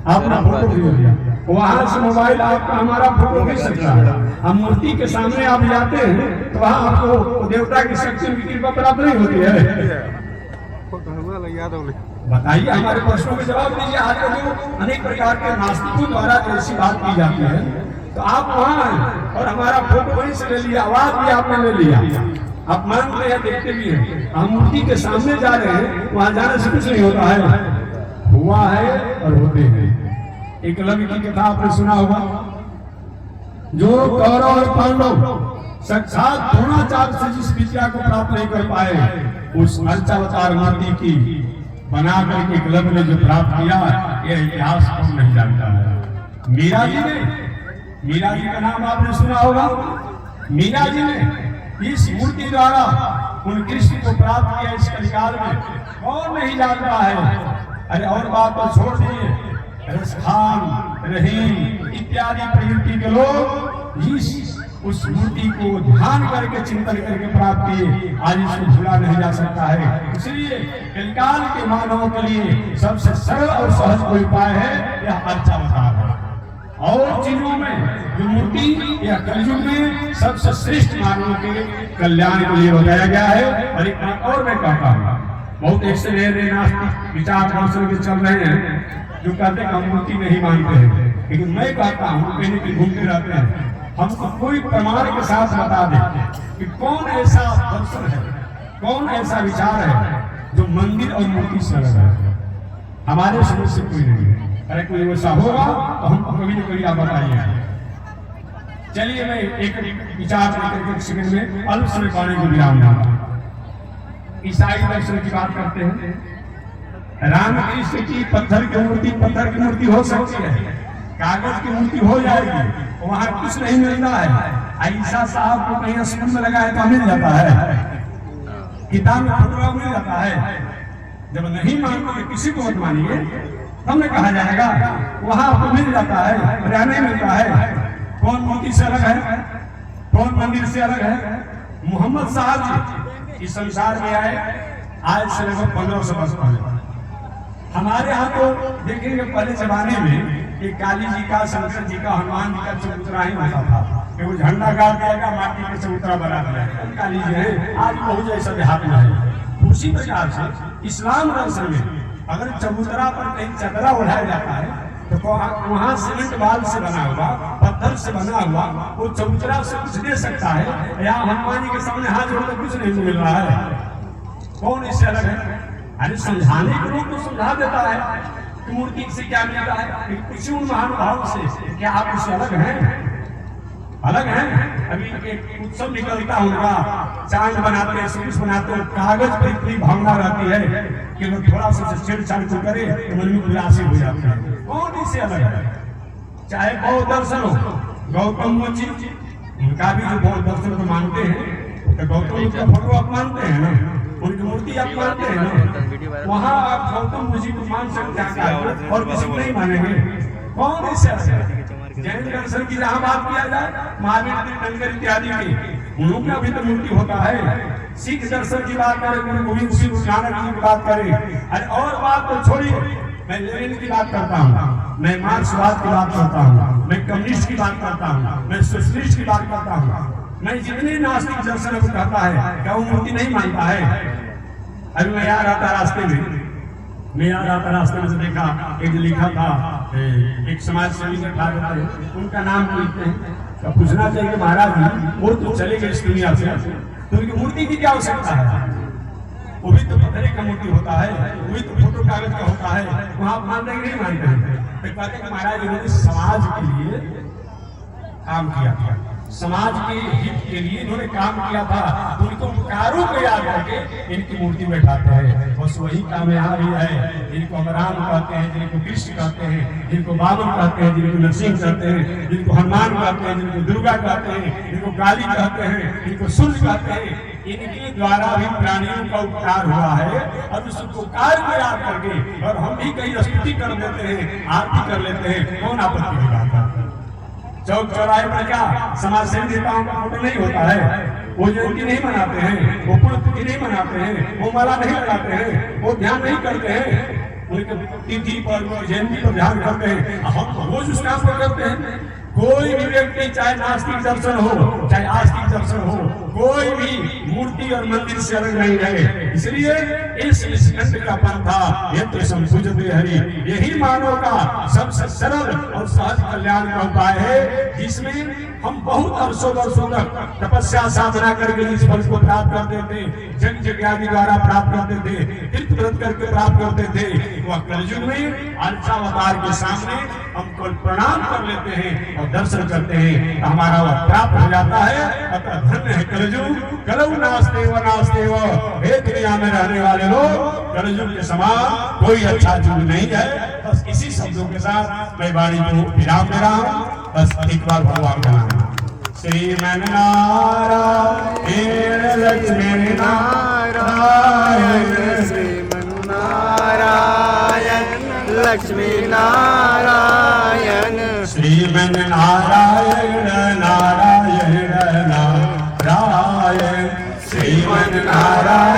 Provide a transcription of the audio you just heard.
अपना फोटो खींच लिया, वहां से मोबाइल आपका हमारा फोटो खींच सकता है। हम मूर्ति के सामने आप जाते हैं तो वहां आपको देवता की शक्ति की कृपा प्राप्त नहीं होती है। बताइए, हमारे प्रश्नों के जवाब दीजिए। आज जो अनेक प्रकार के नास्तिकों द्वारा ऐसी बात की जाती है, तो आप वहां हैं और हमारा फोटो वहीं से ले लिया, आवाज भी आपने ले लिया, आप मान रहे हैं, देखते भी हैं। हम मूर्ति के सामने जा रहे हैं, वहां जाने से कुछ नहीं होता है, हुआ है और होते हैं। एकलव्य की कथा आपने सुना होगा, जो कौरव और पांडव साक्षात द्रोणाचार्य से जिस विद्या को प्राप्त नहीं कर पाए, उस अर्चावतार मूर्ति की बना करके एकलव्य ने जो प्राप्त किया, यह इतिहास कौन नहीं जानता है। मीरा जी का नाम आपने सुना होगा। मीरा जी ने इस मूर्ति द्वारा उन कृष्ण को प्राप्त किया इस कलिकाल में, कौन नहीं जानता है। अरे और बात तो छोड़ दीजिए, रसखान, रहीम इत्यादि प्रवृत्ति के लोग इस उस मूर्ति को ध्यान करके चिंतन करके प्राप्त किए, आज इसको भूला नहीं जा सकता है। इसलिए कलिकाल के मानवों के लिए सबसे सरल और सहज कोई उपाय है, यह अर्चावतार है। और चीजों में जो मूर्ति या कलयुग में सबसे श्रेष्ठ मानवों के कल्याण के लिए बताया गया है। और एक बात और मैं कहता हूँ, बहुत ऐसे नए नास्तिक विचार दर्शन के चल रहे हैं जो कहते हैं हम मूर्ति नहीं मानते हैं, लेकिन मैं कहता हूँ कहीं कहीं घूमते रहते हैं, हमको कोई प्रमाण के साथ बता दे कि कौन ऐसा दर्शन है, कौन ऐसा विचार है जो मंदिर और मूर्ति से अलग है। हमारे समझ से कोई नहीं है। अरे कोई वैसा होगा तो हमको कभी न कभी आप बताइए। चलिए मैं एक विचार लेकर सेकंड में अल्प समय पाने को विराम दूंगा। ईसाई दर्शन की बात करते हैं। रामकृष्ण की पत्थर की मूर्ति हो सकती है, कागज की मूर्ति हो जाएगी, वहां कुछ नहीं मिलता है। ईसा साहब को कहीं स्कूल में लगा है तो मिल जाता है, किताब में फोटो मिल जाता है। जब नहीं मानोगे, किसी को मत मानिए, हमने कहा जाएगा वहां आपको मिल जाता है, रहने मिलता है। कौन मूर्ति से अलग है, कौन मंदिर से अलग है। मोहम्मद साहब जी इस संसार में आए आज से लगभग 1500 वर्ष पहले। हमारे यहाँ तो देखेंगे पहले जमाने में कि काली जी का, शंकर जी का, हनुमान जी का चबूतरा ही होता था, कि वो झंडा गाड़ दिया, माटी का चबूतरा बना दिया, काली जी है। आज बहुत ऐसा देहात में है। उसी प्रकार से इस्लाम दर्शन में अगर चबूतरा पर कहीं चदरा उठाया जाता है तो वहां सीमेंट बाल से बना हुआ, पत्थर से बना हुआ वो चबूतरा से कुछ दे सकता है, या हनुमान जी के सामने हाथ जोड़कर कुछ नहीं मिल रहा है। कौन इससे अलग है? अरे समझाने के लोग तो समझा देता है कि मूर्ति से क्या मिलता है, किसी उन महानुभाव से क्या आप उससे अलग हैं? अलग हैं। अभी एक उत्सव निकलता उनका, चांद बनाते हैं, सूरज बनाते हैं, कागज पर इतनी भावना रहती है कि लोग थोड़ा सा छेड़छाड़ को करे तो मन में उदासी हो जाती है। कौन इससे अलग है? चाहे बौद्ध दर्शन हो, गौतम बुद्ध जी, उनका भी जो बौद्ध दर्शन को मानते हैं, तो गौतम बुद्ध का फोटो आप मानते हैं ना, उनकी मूर्ति आप मानते हैं ना, वहां आप गौतम बुद्ध जी को मान सकते हैं और किसी को नहीं मानेंगे। कौन इससे अलग है? जैन दर्शन की जहां बात किया जाए, महावीर टंकर इत्यादि की, उनका भी तो मूर्ति होता है। सिख दर्शन की बात करें, गुरु गोविंद सिंह, गुरु नानक जी की बात करें, अरे और बात तो छोड़िए, मैं लेनिन की बात करता हूँ, मैं मार्क्सवाद की बात करता हूँ, मैं कम्युनिस्ट की बात करता हूँ, मैं सोशलिस्ट की बात करता हूँ, मैं जितने नास्तिक दर्शन को कहता है क्या वो मूर्ति नहीं मानता है? अभी मैं आ रहा था रास्ते में से देखा एक लिखा था, एक समाज सेवी के खा रहे थे, उनका नाम लिखते हैं, तो पूछना चाहिए महाराज जी वो तो चले गए इस दुनिया से, तो उनकी मूर्ति की क्या आवश्यकता है? वो भी तो पत्थर का मूर्ति होता है, वो भी तो फोटो कागज का होता है, वहां मानते हैं नहीं मानते हैं? तो कहते हैं महाराज इन्होंने समाज के लिए काम किया था, समाज के हित के लिए इन्होंने काम किया था, तो उनको उपकारों को याद करके इनकी मूर्ति बैठाते हैं। बस वही काम यहाँ भी है। जिनको हम राम कहते हैं, जिनको कृष्ण कहते हैं, जिनको बाबन कहते हैं, जिनको नरसिंह कहते हैं, जिनको हनुमान कहते हैं, जिनको दुर्गा कहते हैं, जिनको काली कहते हैं, जिनको सूर्य कहते हैं, इनके द्वारा भी प्राणियों का उपकार हुआ है। और उस उपकार को याद करके और हम भी कहीं स्तुति कर देते हैं, आरती कर लेते हैं, कौन आपत्ति की बात है? चौक चौराहे पर क्या समाज सेवी नेताओं का फोटो नहीं होता है? वो जयंती नहीं मनाते हैं, वो पुण्यतिथि नहीं मनाते हैं, वो माला नहीं लगाते हैं, वो ध्यान नहीं करते हैं, उनके तिथि पर जयंती पर ध्यान करते हैं, हम रोज उस काम को करते हैं। कोई भी व्यक्ति चाहे नास्तिक दर्शन हो चाहे आस्तिक दर्शन हो, कोई भी मूर्ति और मंदिर से अलग नहीं रहे। इसलिए इस स्कंद का पंथा यत्र संपूजते हरि, यही मानव का सबसे सरल और सहज कल्याण का उपाय है, जिसमें हम बहुत वर्षों तक तपस्या साधना करके इस फल को प्राप्त करते थे, जग यज्ञ द्वारा प्राप्त करते थे, तीर्थ व्रत करके प्राप्त करते थे। वह कलयुग में अर्चावतार के सामने हम प्रणाम कर लेते हैं और दर्शन करते हैं, हमारा वह प्राप्त हो जाता है। अतः धन्य है कलयुग, कलौ नास्ते व हे दुनिया में रहने वाले लोग, कलयुग के समान कोई अच्छा युग नहीं है। बस इसी शब्दों के साथ मैं वाणी को विराम दे रहा हूँ। बस एक बार भगवान का नाम श्रीमन नारायण लक्ष्मी नारायण, श्रीमन नारायण लक्ष्मी नारायण, श्रीमन नारायण नारायण नारायण, श्रीमन नारायण